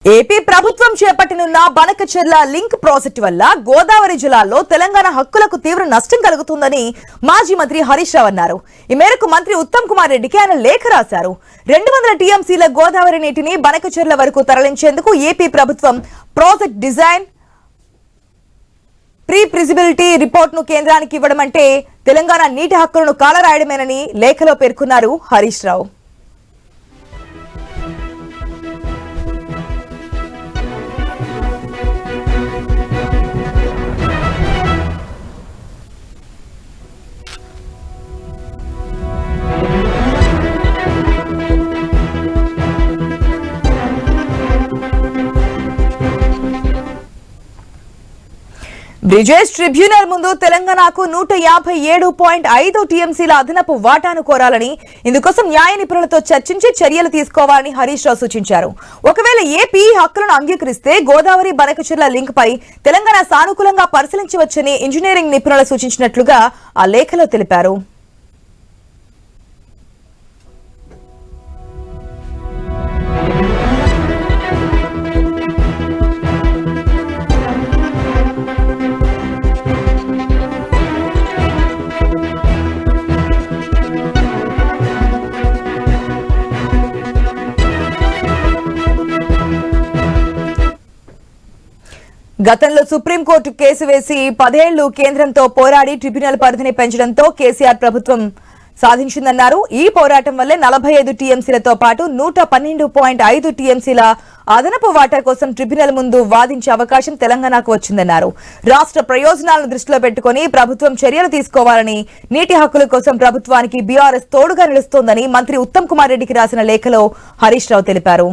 AP ప్రభుత్వం చేపట్టనున్న Banakacherla link project వల్ల గోదావరి జిల్లాలో తెలంగాణ హక్కులకు తీవ్ర నష్టం కలుగుతుందని మాజీ మంత్రి హరీష్ రావు అన్నారు. ఈ మేరకు మంత్రి ఉత్తమ్ కుమార్ రెడ్డికి ఆయన లేఖ రాశారు. 200 టీఎంసీల గోదావరి నీటిని బనకచెర్ల వరకు తరలించేందుకు ఏపీ ప్రభుత్వం project design pre feasibility report ను కేంద్రానికి ఇవ్వడం అంటే తెలంగాణ నీటి హక్కులను కాలరాయడమేనని లేఖలో పేర్కొన్నారు హరీష్ రావు. బ్రిజేష్ ట్రిబ్యునల్ ముందు తెలంగాణకు 157.5 టీఎంసీల అదనపు వాటాను కోరాలని, ఇందుకోసం న్యాయ నిపుణులతో చర్చించి చర్యలు తీసుకోవాలని హరీష్ రావు సూచించారు. ఒకవేళ ఏపీ హక్కులను అంగీకరిస్తే గోదావరి బనకచెర్ల లింక్ పై తెలంగాణ సానుకూలంగా పరిశీలించవచ్చని ఇంజనీరింగ్ నిపుణులు సూచించినట్లుగా ఆ లేఖలో తెలిపారు. గతంలో సుప్రీంకోర్టు కేసు వేసి 10 ఏళ్లు కేంద్రంతో పోరాడి ట్రిబ్యునల్ పరిధిని పెంచడంతో కేసీఆర్ ప్రభుత్వం సాధించిందన్నారు. ఈ పోరాటం వల్లే 45 టీఎంసీలతో పాటు 112.5 టీఎంసీల అదనపు వాటా కోసం ట్రిబ్యునల్ ముందు వాదించే అవకాశం తెలంగాణకు వచ్చిందన్నారు. రాష్ట్ర ప్రయోజనాలను దృష్టిలో పెట్టుకుని ప్రభుత్వం చర్యలు తీసుకోవాలని, నీటి హక్కుల కోసం ప్రభుత్వానికి బీఆర్ఎస్ తోడుగా నిలుస్తోందని మంత్రి ఉత్తమ్ కుమార్ రెడ్డికి రాసిన లేఖలో హరీష్ రావు తెలిపారు.